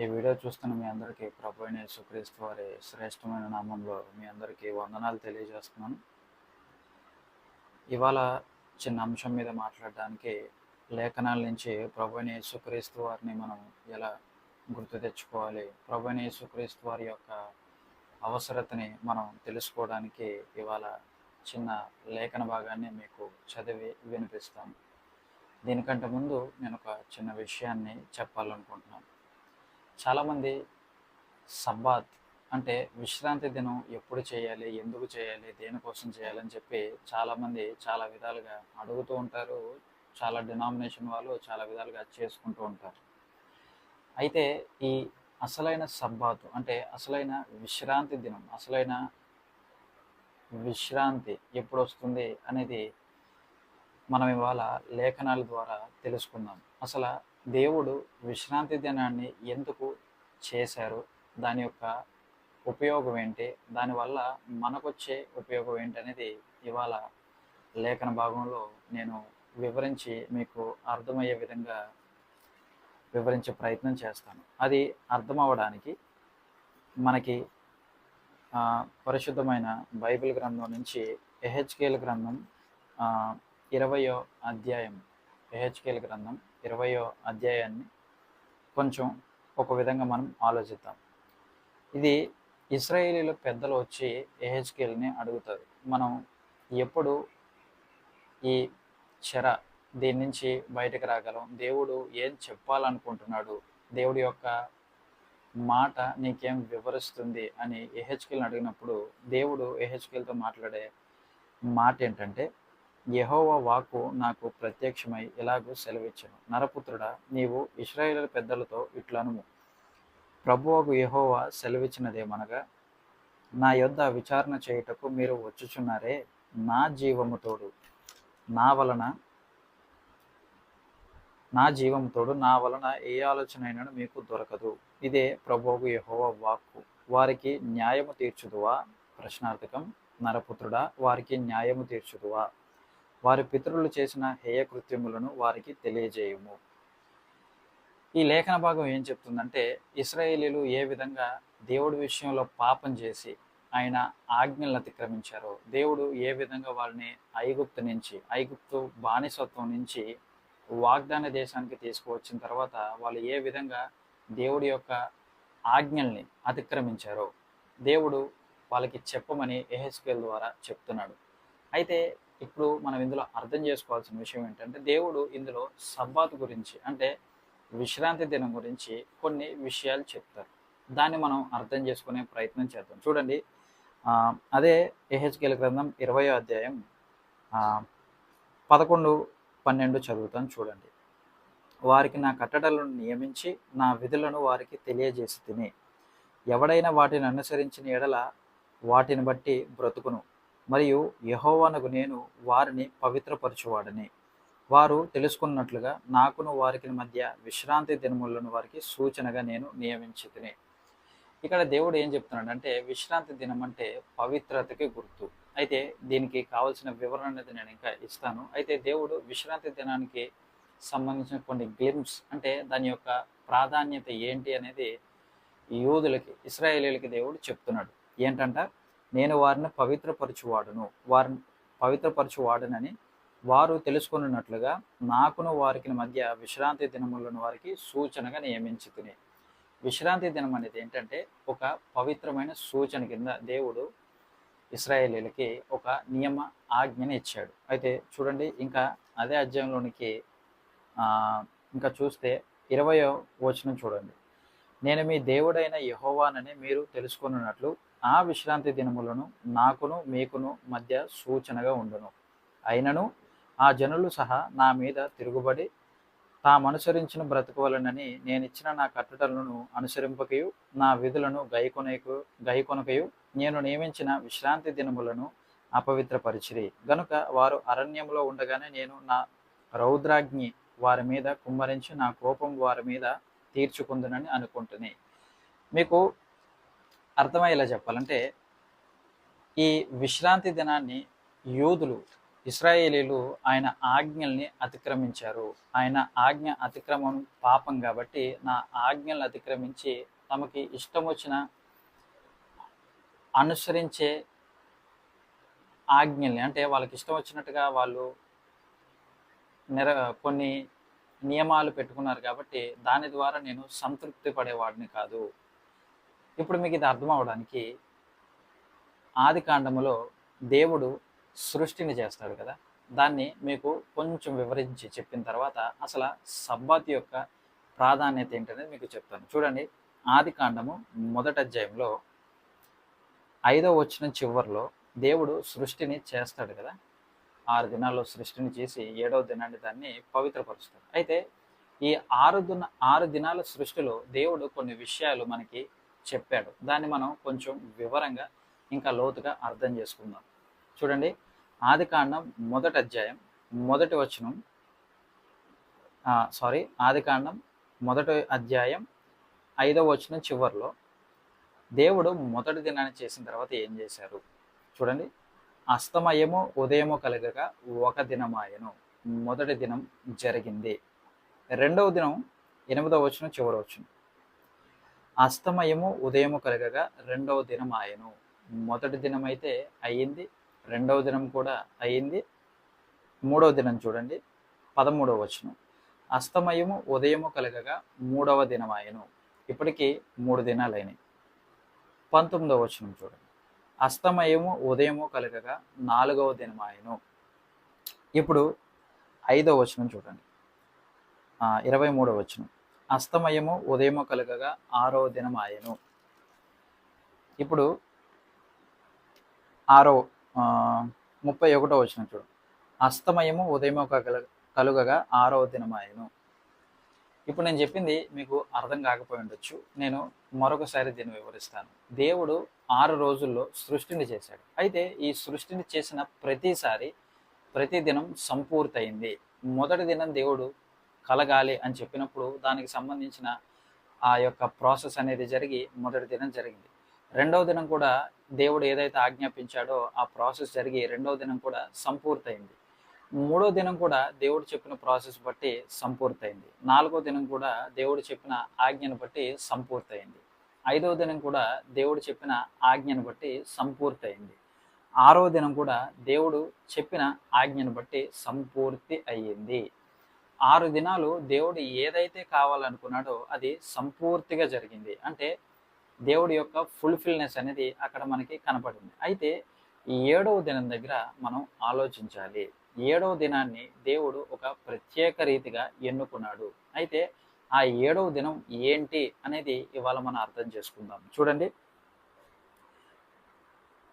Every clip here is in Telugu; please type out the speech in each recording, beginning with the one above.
ఈ వీడియో చూస్తున్న మీ అందరికీ ప్రభు అయిన యేసుక్రీస్తు వారి శ్రేష్టమైన నామంలో మీ అందరికీ వందనాలు తెలియజేస్తున్నాను. ఇవాళ చిన్న అంశం మీద మాట్లాడడానికి లేఖనాల నుంచి ప్రభు అయిన యేసుక్రీస్తు వారిని మనం ఎలా గుర్తు తెచ్చుకోవాలి, ప్రభు అయిన యేసుక్రీస్తు వారి యొక్క అవసరతని మనం తెలుసుకోవడానికి ఇవాళ చిన్న లేఖన భాగాన్ని మీకు చదివి వినిపిస్తాను. దీనికంటే ముందు నేను ఒక చిన్న విషయాన్ని చెప్పాలనుకుంటున్నాను. చాలామంది సబ్బాత్ అంటే విశ్రాంతి దినం ఎప్పుడు చేయాలి, ఎందుకు చేయాలి, దేనికోసం చేయాలని చెప్పి చాలామంది చాలా విధాలుగా అడుగుతూ ఉంటారు. చాలా డినామినేషన్ వాళ్ళు చాలా విధాలుగా చేసుకుంటూ ఉంటారు. అయితే ఈ అసలైన సబ్బాతు అంటే అసలైన విశ్రాంతి దినం, అసలైన విశ్రాంతి ఎప్పుడు వస్తుంది అనేది మనం ఇవాళ లేఖనాల ద్వారా తెలుసుకుందాం. అసలు దేవుడు విశ్రాంతి దినాన్ని ఎందుకు చేశారు, దాని యొక్క ఉపయోగం ఏంటి, దానివల్ల మనకొచ్చే ఉపయోగం ఏంటి అనేది ఇవాళ లేఖన భాగంలో నేను వివరించి మీకు అర్థమయ్యే విధంగా వివరించే ప్రయత్నం చేస్తాను. అది అర్థమవడానికి మనకి పరిశుద్ధమైన బైబిల్ గ్రంథం నుంచి ఎహెచ్కేల్ గ్రంథం 20వ అధ్యాయం, ఎహెచ్కేల్ గ్రంథం 20వ అధ్యాయాన్ని కొంచెం ఒక విధంగా మనం ఆలోచిద్దాం. ఇది ఇశ్రాయేలీల పెద్దలు వచ్చి ఎహెచ్కేల్ని అడుగుతారు, మనం ఎప్పుడు ఈ చెర దీని నుంచి బయటకు రాగలం, దేవుడు ఏం చెప్పాలనుకుంటున్నాడు, దేవుడి యొక్క మాట నీకేం వివరిస్తుంది అని ఎహెచ్కేల్ని అడిగినప్పుడు దేవుడు ఎహెచ్కేల్తో మాట్లాడే మాట ఏంటంటే, యెహోవా వాక్కు నాకు ప్రత్యక్షమై ఇలాగూ సెలవిచ్చెను, నరపుత్రుడా, నీవు ఇశ్రాయేలు పెద్దలతో ఇట్లనుము, ప్రభువగు యెహోవా సెలవిచ్చినదేమనగా, నా యొద్ద విచారణ చేయుటకు మీరు వచ్చుచున్నారే, నా జీవము తోడు నా వలన ఏ ఆలోచనైనను మీకు దొరకదు. ఇదే ప్రభువగు యెహోవా వాక్కు. వారికి న్యాయము తీర్చుదువా? ప్రశ్నార్థకం. నరపుత్రుడా, వారికి న్యాయము తీర్చుదువా? వారి పితరులు చేసిన హేయకృత్యములను వారికి తెలియజేయుము. ఈ లేఖన భాగం ఏం చెప్తుందంటే, ఇశ్రాయేలీలు ఏ విధంగా దేవుడి విషయంలో పాపం చేసి ఆయన ఆజ్ఞలను అతిక్రమించారో, దేవుడు ఏ విధంగా వాళ్ళని ఐగుప్తు బానిసత్వం నుంచి వాగ్దాన దేశానికి తీసుకువచ్చిన తర్వాత వాళ్ళు ఏ విధంగా దేవుడి యొక్క ఆజ్ఞల్ని అతిక్రమించారో దేవుడు వాళ్ళకి చెప్పమని ఎహెచ్కేల్ ద్వారా చెప్తున్నాడు. అయితే ఇప్పుడు మనం ఇందులో అర్థం చేసుకోవాల్సిన విషయం ఏంటంటే, దేవుడు ఇందులో సబ్బాతు గురించి అంటే విశ్రాంతి దినం గురించి కొన్ని విషయాలు చెప్తారు. దాన్ని మనం అర్థం చేసుకునే ప్రయత్నం చేద్దాం. చూడండి, అదే ఎహెచ్కేల్ గ్రంథం 20వ అధ్యాయం 11-12 చదువుతాను. చూడండి, వారికి నా కట్టడలను నియమించి నా విధులను వారికి తెలియజేసి తిని, ఎవడైనా వాటిని అనుసరించిన ఎడల వాటిని బట్టి బ్రతుకును, మరియు యెహోవానగు నేను వారిని పవిత్రపరచువాడని వారు తెలుసుకున్నట్లుగా నాకును వారికి మధ్య విశ్రాంతి దినములను వారికి సూచనగా నేను నియమించి తిని. ఇక్కడ దేవుడు ఏం చెప్తున్నాడంటే, విశ్రాంతి దినం అంటే పవిత్రతకి గుర్తు. అయితే దీనికి కావాల్సిన వివరణ అనేది నేను ఇంకా ఇస్తాను. అయితే దేవుడు విశ్రాంతి దినానికి సంబంధించిన కొన్ని గ్లిమ్స్ అంటే దాని యొక్క ప్రాధాన్యత ఏంటి అనేది యూదులకి, ఇశ్రాయేలీలకి దేవుడు చెప్తున్నాడు. ఏంటంట, నేను వారిని పవిత్రపరచువాడనని వారు తెలుసుకున్నట్లుగా నాకును వారికి మధ్య విశ్రాంతి దినములను వారికి సూచనగా నియమించి తిని. విశ్రాంతి దినం అనేది ఏంటంటే ఒక పవిత్రమైన సూచన కింద దేవుడు ఇశ్రాయేలీలకి ఒక నియమ ఆజ్ఞని ఇచ్చాడు. అయితే చూడండి, ఇంకా అదే అధ్యాయంలోనికి ఇంకా చూస్తే 20వ వచనం చూడండి, నేను మీ దేవుడైన యెహోవానని మీరు తెలుసుకున్నట్లు ఆ విశ్రాంతి దినములను నాకును మీకును మధ్య సూచనగా ఉండును. అయినను ఆ జనులు సహా నా మీద తిరుగుబడి తామనుసరించిన బ్రతుకువలనని నేనిచ్చిన నా కట్టడలను అనుసరింపకయు నా విధులను గైకొనకయు నేను నియమించిన విశ్రాంతి దినములను అపవిత్రపరిచిరి గనుక వారు అరణ్యంలో ఉండగానే నేను నా రౌద్రాగ్ని వారి మీద కుమ్మరించి నా కోపం వారి మీద తీర్చుకుందునని అనుకుంటుని. మీకు అర్థమయ్యేలా చెప్పాలంటే, ఈ విశ్రాంతి దినాన్ని యూదులు ఇశ్రాయేలీలు ఆయన ఆజ్ఞల్ని అతిక్రమించారు. ఆయన ఆజ్ఞ అతిక్రమం పాపం కాబట్టి నా ఆజ్ఞలను అతిక్రమించి తమకి ఇష్టం వచ్చిన అనుసరించే ఆజ్ఞల్ని, అంటే వాళ్ళకి ఇష్టం వచ్చినట్టుగా వాళ్ళు కొన్ని నియమాలు పెట్టుకున్నారు కాబట్టి దాని ద్వారా నేను సంతృప్తి పడేవాడిని కాదు. ఇప్పుడు మీకు ఇది అర్థం అవడానికి ఆది కాండములో దేవుడు సృష్టిని చేస్తాడు కదా, దాన్ని మీకు కొంచెం వివరించి చెప్పిన తర్వాత అసలు సబ్బాత్ యొక్క ప్రాధాన్యత ఏంటనేది మీకు చెప్తాను. చూడండి, ఆది కాండము 1వ అధ్యాయంలో 5వ వచనం చివరిలో దేవుడు సృష్టిని చేస్తాడు కదా. 6 దినాల్లో సృష్టిని చేసి 7వ దినాన్ని దాన్ని పవిత్రపరుస్తాడు. అయితే ఈ 6 దినాల సృష్టిలో దేవుడు కొన్ని విషయాలు మనకి చెప్పాడు. దాన్ని మనం కొంచెం వివరంగా ఇంకా లోతుగా అర్థం చేసుకుందాం. చూడండి, ఆది కాండం 1వ అధ్యాయం 1వ వచనం, ఆది కాండం 1వ అధ్యాయం 5వ వచనం చివరిలో దేవుడు మొదటి దినాన్ని చేసిన తర్వాత ఏం చేశారు చూడండి. అస్తమయము ఉదయము కలగగా ఒక దినమాయను. మొదటి దినం జరిగింది. రెండవ దినం 8వ వచనం చివరి వచనం. అస్తమయము ఉదయము కలగగా రెండవ దినం ఆయను. మొదటి దినం అయితే అయ్యింది, రెండవ దినం కూడా అయ్యింది. మూడవ దినం చూడండి, 13వ వచనం. అస్తమయము ఉదయము కలగగా 3వ దినం ఆయను. ఇప్పటికీ 3 దినాలు అయినాయి. 19వ వచనం చూడండి. అస్తమయము ఉదయము కలగగా 4వ దినం ఆయను. ఇప్పుడు 5వ వచనం చూడండి, 23వ వచనం. అస్తమయము ఉదయము కలగగా 6వ దినం ఆయను. ఇప్పుడు 31వ వచనం చూడండి. అస్తమయము ఉదయము కలుగగా 6వ దినం ఆయను. ఇప్పుడు నేను చెప్పింది మీకు అర్థం కాకపోయి ఉండొచ్చు. నేను మరొకసారి దీన్ని వివరిస్తాను. దేవుడు 6 రోజుల్లో సృష్టిని చేశాడు. అయితే ఈ సృష్టిని చేసిన ప్రతి దినం సంపూర్తయింది. మొదటి దినం దేవుడు కలగాలి అని చెప్పినప్పుడు దానికి సంబంధించిన ఆ యొక్క ప్రాసెస్ అనేది జరిగి మొదటి దినం జరిగింది. రెండవ దినం కూడా దేవుడు ఏదైతే ఆజ్ఞాపించాడో ఆ ప్రాసెస్ జరిగి రెండవ దినం కూడా సంపూర్తయింది. మూడో దినం కూడా దేవుడు చెప్పిన ప్రాసెస్ బట్టి సంపూర్తయింది. 4వ దినం కూడా దేవుడు చెప్పిన ఆజ్ఞను బట్టి సంపూర్తయింది. 5వ దినం కూడా దేవుడు చెప్పిన ఆజ్ఞను బట్టి సంపూర్తయింది. 6వ దినం కూడా దేవుడు చెప్పిన ఆజ్ఞను బట్టి సంపూర్తి అయ్యింది. 6 దినాలు దేవుడు ఏదైతే కావాలనుకున్నాడో అది సంపూర్తిగా జరిగింది. అంటే దేవుడి యొక్క ఫుల్ఫిల్నెస్ అనేది అక్కడ మనకి కనపడింది. అయితే ఈ 7వ దినం దగ్గర మనం ఆలోచించాలి. 7వ దినాన్ని దేవుడు ఒక ప్రత్యేక రీతిగా ఎన్నుకున్నాడు. అయితే ఆ 7వ దినం ఏంటి అనేది ఇవాళ మనం అర్థం చేసుకుందాం. చూడండి,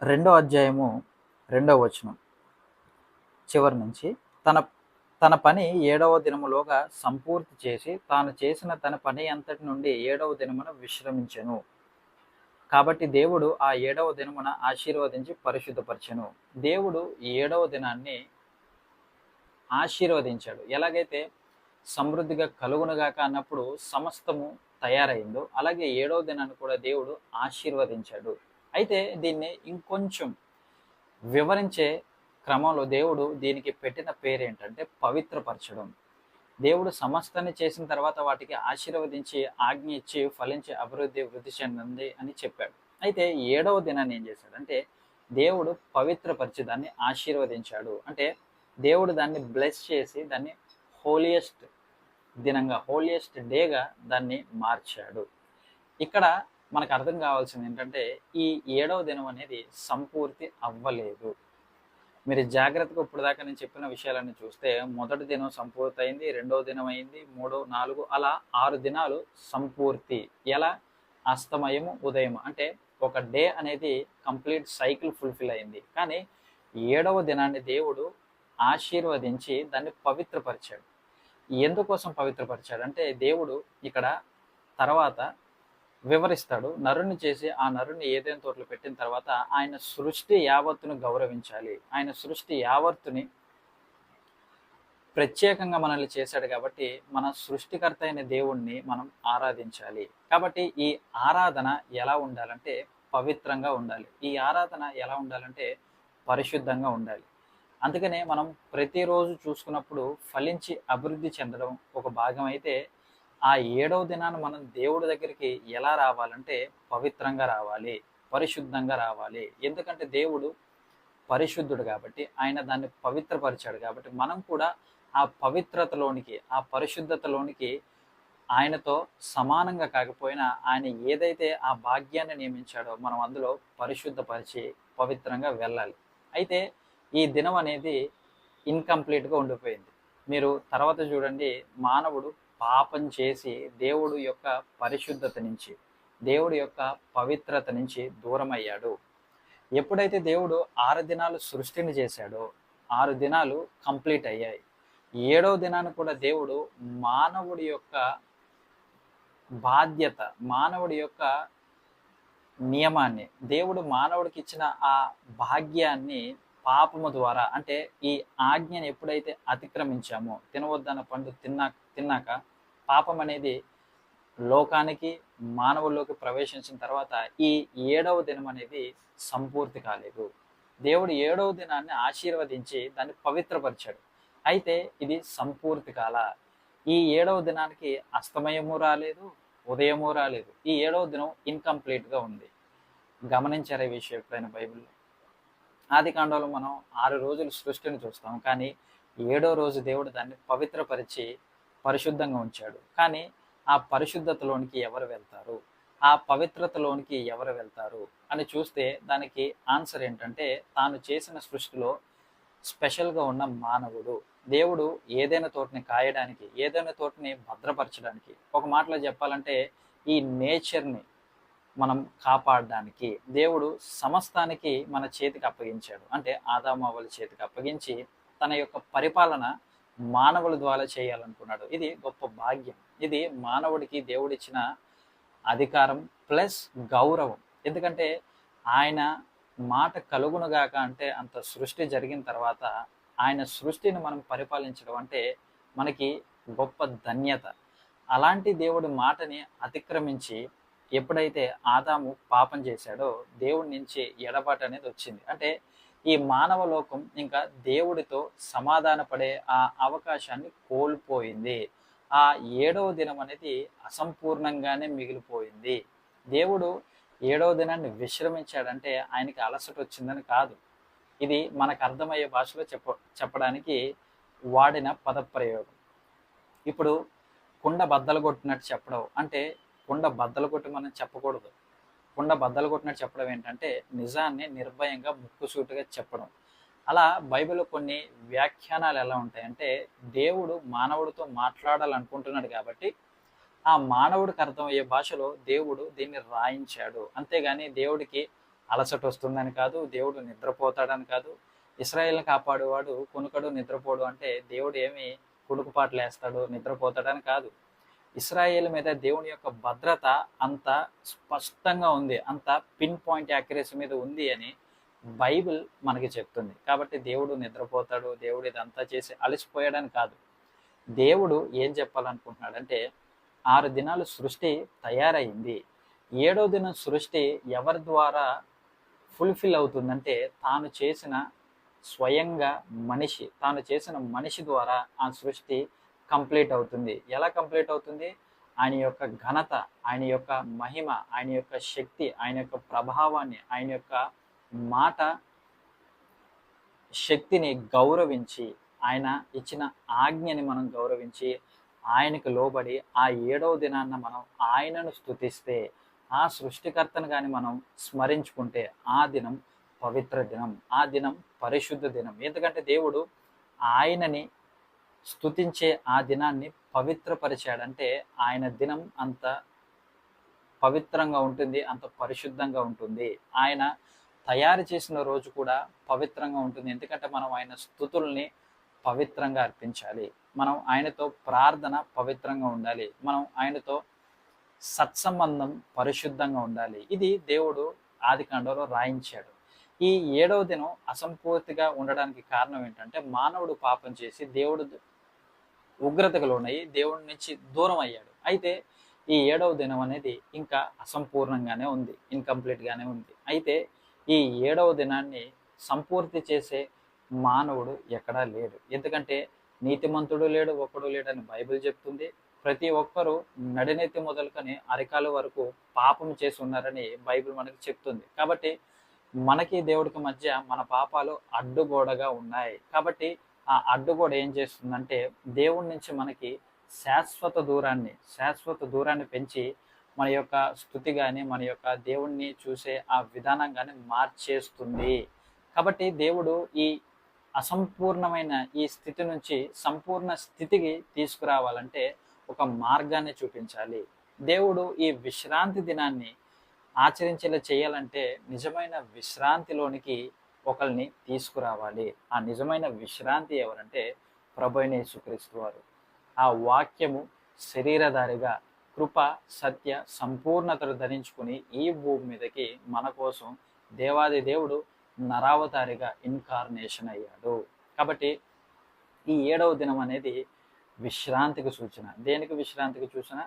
2వ అధ్యాయము 2వ వచనం చివరి నుంచి, తన పని 7వ దినములోగా సంపూర్తి చేసి తాను చేసిన తన పని అంతటి నుండి 7వ దినమున విశ్రమించెను. కాబట్టి దేవుడు ఆ 7వ దినమున ఆశీర్వదించి పరిశుద్ధపరచెను. దేవుడు 7వ దినాన్ని ఆశీర్వదించాడు. ఎలాగైతే సమృద్ధిగా కలుగునుగాక అన్నప్పుడు సమస్తము తయారైందో అలాగే 7వ దినాన్ని కూడా దేవుడు ఆశీర్వదించాడు. అయితే దీన్ని ఇంకొంచెం వివరించే క్రమంలో దేవుడు దీనికి పెట్టిన పేరేంటంటే పవిత్రపరచడం. దేవుడు సమస్తాన్ని చేసిన తర్వాత వాటికి ఆశీర్వదించి ఆజ్ఞ ఇచ్చి ఫలించి వృద్ధి చెందింది అని చెప్పాడు. అయితే 7వ దినాన్ని ఏం చేశాడంటే దేవుడు పవిత్రపరిచి దాన్ని ఆశీర్వదించాడు. అంటే దేవుడు దాన్ని బ్లెస్ చేసి దాన్ని హోలియెస్ట్ దినంగా, హోలియెస్ట్ డేగా దాన్ని మార్చాడు. ఇక్కడ మనకు అర్థం కావాల్సింది ఏంటంటే ఈ 7వ దినం అనేది సంపూర్తి అవ్వలేదు. మీరు జాగ్రత్తగా ఇప్పుడు దాకా నేను చెప్పిన విషయాలన్నీ చూస్తే మొదటి దినం సంపూర్తి అయింది, రెండవ దినం అయింది, 3, 4 అలా 6 దినాలు సంపూర్తి. ఎలా? అస్తమయము ఉదయం, అంటే ఒక డే అనేది కంప్లీట్ సైకిల్ ఫుల్ఫిల్ అయింది. కానీ 7వ దినాన్ని దేవుడు ఆశీర్వదించి దాన్ని పవిత్రపరిచాడు. ఎందుకోసం పవిత్రపరిచాడు అంటే దేవుడు ఇక్కడ తర్వాత వివరిస్తాడు. నరుని చేసి ఆ నరుని ఏదైనా తోటలో పెట్టిన తర్వాత ఆయన సృష్టి యావత్తును గౌరవించాలి. ఆయన సృష్టి యావత్తుని ప్రత్యేకంగా మనల్ని చేశాడు కాబట్టి మన సృష్టికర్త అయిన దేవుణ్ణి మనం ఆరాధించాలి. కాబట్టి ఈ ఆరాధన ఎలా ఉండాలంటే పవిత్రంగా ఉండాలి. ఈ ఆరాధన ఎలా ఉండాలంటే పరిశుద్ధంగా ఉండాలి. అందుకనే మనం ప్రతిరోజు చూసుకున్నప్పుడు ఫలించి అభివృద్ధి చెందడం ఒక భాగం అయితే, ఆ ఏడవ దినాన మనం దేవుడి దగ్గరికి ఎలా రావాలంటే పవిత్రంగా రావాలి, పరిశుద్ధంగా రావాలి. ఎందుకంటే దేవుడు పరిశుద్ధుడు కాబట్టి, ఆయన దాన్ని పవిత్రపరిచాడు కాబట్టి, మనం కూడా ఆ పవిత్రతలోనికి, ఆ పరిశుద్ధతలోనికి ఆయనతో సమానంగా కాకపోయినా ఆయన ఏదైతే ఆ భాగ్యాన్ని నియమించాడో మనం అందులో పరిశుద్ధపరిచి పవిత్రంగా వెళ్ళాలి. అయితే ఈ దినం అనేది ఇన్కంప్లీట్గా ఉండిపోయింది. మీరు తర్వాత చూడండి, మానవుడు పాపం చేసి దేవుడు యొక్క పరిశుద్ధత నుంచి, దేవుడి యొక్క పవిత్రత నుంచి దూరమయ్యాడు. ఎప్పుడైతే దేవుడు 6 దినాలు సృష్టిని చేశాడో 6 దినాలు కంప్లీట్ అయ్యాయి. ఏడవ దినాన్ని కూడా దేవుడు మానవుడి యొక్క బాధ్యత, మానవుడి యొక్క నియమాన్ని, దేవుడు మానవుడికి ఇచ్చిన ఆ భాగ్యాన్ని పాపము ద్వారా, అంటే ఈ ఆజ్ఞని ఎప్పుడైతే అతిక్రమించామో, తినవద్దన్న పండు తిన్నాక పాపం అనేది లోకానికి, మానవుల్లోకి ప్రవేశించిన తర్వాత ఈ ఏడవ దినం అనేది సంపూర్తి కాలేదు. దేవుడు ఏడవ దినాన్ని ఆశీర్వదించి దాన్ని పవిత్రపరిచాడు. అయితే ఇది సంపూర్తి కాల. ఈ ఏడవ దినానికి అస్తమయము రాలేదు, ఉదయము రాలేదు. ఈ ఏడవ దినం ఇన్కంప్లీట్గా ఉంది. గమనించారు ఈ విషయం ఎప్పుడైనా బైబిల్లో? ఆది కాండంలో మనం 6 రోజులు సృష్టిని చూస్తాం, కానీ 7వ రోజు దేవుడు దాన్ని పవిత్రపరిచి పరిశుద్ధంగా ఉంచాడు. కానీ ఆ పరిశుద్ధతలోనికి ఎవరు వెళ్తారు, ఆ పవిత్రతలోనికి ఎవరు వెళ్తారు అని చూస్తే దానికి ఆన్సర్ ఏంటంటే, తాను చేసిన సృష్టిలో స్పెషల్గా ఉన్న మానవుడు. దేవుడు ఏదైనా తోటని కాయడానికి, ఏదైనా తోటని భద్రపరచడానికి, ఒక మాటలో చెప్పాలంటే ఈ నేచర్ని మనం కాపాడడానికి దేవుడు సమస్తానికి మన చేతికి అప్పగించాడు. అంటే ఆదాము అవ్వల చేతికి అప్పగించి తన యొక్క పరిపాలన మానవుల ద్వారా చేయాలనుకున్నాడు. ఇది గొప్ప భాగ్యం. ఇది మానవుడికి దేవుడిచ్చిన అధికారం ప్లస్ గౌరవం. ఎందుకంటే ఆయన మాట కలుగునుగాక అంటే అంత సృష్టి జరిగిన తర్వాత ఆయన సృష్టిని మనం పరిపాలించడం అంటే మనకి గొప్ప ధన్యత. అలాంటి దేవుడి మాటని అతిక్రమించి ఎప్పుడైతే ఆదాము పాపం చేశాడో దేవుడి నుంచి ఎడబాటు అనేది వచ్చింది. అంటే ఈ మానవ లోకం ఇంకా దేవుడితో సమాధాన పడే ఆ అవకాశాన్ని కోల్పోయింది. ఆ ఏడవ దినం అనేది అసంపూర్ణంగానే మిగిలిపోయింది. దేవుడు ఏడవ దినాన్ని విశ్రమించాడంటే ఆయనకి అలసట వచ్చిందని కాదు. ఇది మనకు అర్థమయ్యే భాషలో చెప్పడానికి వాడిన పదప్రయోగం. ఇప్పుడు కుండ బద్దలు కొట్టినట్టు చెప్పడం అంటే, కుండ బద్దలు కొట్టి మనం చెప్పకూడదు. కుండ బద్దలు కొట్టినట్టు చెప్పడం ఏంటంటే నిజాన్ని నిర్భయంగా ముక్కుసూటిగా చెప్పడం. అలా బైబిల్లో కొన్ని వ్యాఖ్యానాలు ఎలా ఉంటాయంటే, దేవుడు మానవుడితో మాట్లాడాలనుకుంటున్నాడు కాబట్టి ఆ మానవుడికి అర్థమయ్యే భాషలో దేవుడు దీన్ని రాయించాడు. అంతేగాని దేవుడికి అలసట వస్తుందని కాదు, దేవుడు నిద్రపోతాడని కాదు. ఇశ్రాయేల్ని కాపాడేవాడు కునుకడు నిద్రపోడు అంటే దేవుడు ఏమి కునుకుపాట్లు వేస్తాడు నిద్రపోతాడని కాదు. ఇశ్రాయేల్ మీద దేవుని యొక్క భద్రత అంత స్పష్టంగా ఉంది, అంత పిన్ పాయింట్ యాక్యురసీ మీద ఉంది అని బైబిల్ మనకి చెప్తుంది. కాబట్టి దేవుడు నిద్రపోతాడు, దేవుడు ఇదంతా చేసి అలసిపోయాడని కాదు. దేవుడు ఏం చెప్పాలనుకుంటున్నాడంటే 6 దినాలు సృష్టి తయారైంది. 7వ దినం సృష్టి ఎవరి ద్వారా ఫుల్ఫిల్ అవుతుందంటే తాను చేసిన స్వయంగా మనిషి, తాను చేసిన మనిషి ద్వారా ఆ సృష్టి కంప్లీట్ అవుతుంది. ఎలా కంప్లీట్ అవుతుంది? ఆయన యొక్క ఘనత, ఆయన యొక్క మహిమ, ఆయన యొక్క శక్తి, ఆయన యొక్క ప్రభావాన్ని, ఆయన యొక్క మాట శక్తిని గౌరవించి, ఆయన ఇచ్చిన ఆజ్ఞని మనం గౌరవించి ఆయనకు లోబడి ఆ 7వ దినాన్న మనం ఆయనను స్తుతిస్తే, ఆ సృష్టికర్తను కానీ మనం స్మరించుకుంటే ఆ దినం పవిత్ర దినం, ఆ దినం పరిశుద్ధ దినం. ఎందుకంటే దేవుడు ఆయనని స్తుతించే ఆ దినాన్ని పవిత్రపరిచాడంటే ఆయన దినం అంత పవిత్రంగా ఉంటుంది, అంత పరిశుద్ధంగా ఉంటుంది. ఆయన తయారు చేసిన రోజు కూడా పవిత్రంగా ఉంటుంది. ఎందుకంటే మనం ఆయన స్తుతుల్ని పవిత్రంగా అర్పించాలి, మనం ఆయనతో ప్రార్థన పవిత్రంగా ఉండాలి, మనం ఆయనతో సత్సంబంధం పరిశుద్ధంగా ఉండాలి. ఇది దేవుడు ఆది కాండంలో రాయించాడు. ఈ 7వ దినం అసంపూర్తిగా ఉండడానికి కారణం ఏంటంటే మానవుడు పాపం చేసి దేవుడు ఉగ్రతకు లోనయ్యి దేవుడి నుంచి దూరం అయ్యాడు. అయితే ఈ 7వ దినం అనేది ఇంకా అసంపూర్ణంగానే ఉంది, ఇన్కంప్లీట్గానే ఉంది. అయితే ఈ 7వ దినాన్ని సంపూర్తి చేసే మానవుడు ఎక్కడా లేడు. ఎందుకంటే నీతిమంతుడు లేడు, ఒక్కడు లేడని బైబిల్ చెప్తుంది. ప్రతి ఒక్కరూ నడినెత్తి మొదలుకొని అరికాలు వరకు పాపం చేసి ఉన్నారని బైబిల్ మనకి చెప్తుంది. కాబట్టి మనకి దేవుడికి మధ్య మన పాపాలు అడ్డుగోడగా ఉన్నాయి. కాబట్టి ఆ అడ్డుగోడ ఏం చేస్తుందంటే దేవుడి నుంచి మనకి శాశ్వత దూరాన్ని పెంచి మన యొక్క స్థుతి కానీ, మన యొక్క దేవుణ్ణి చూసే ఆ విధానం కానీ మార్చేస్తుంది. కాబట్టి దేవుడు ఈ అసంపూర్ణమైన ఈ స్థితి నుంచి సంపూర్ణ స్థితికి తీసుకురావాలంటే ఒక మార్గాన్ని చూపించాలి. దేవుడు ఈ విశ్రాంతి దినాన్ని ఆచరించేలా చేయాలంటే నిజమైన విశ్రాంతిలోనికి ఒకరిని తీసుకురావాలి. ఆ నిజమైన విశ్రాంతి ఎవరంటే ప్రభువైన యేసుక్రీస్తు వారు. ఆ వాక్యము శరీరధారిగా కృప సత్య సంపూర్ణతను ధరించుకుని ఈ భూమి మీదకి మన కోసం దేవాది దేవుడు నరావతారిగా ఇన్కార్నేషన్ అయ్యాడు. కాబట్టి ఈ 7వ దినం అనేది విశ్రాంతికి సూచన. దేనికి విశ్రాంతికి సూచన?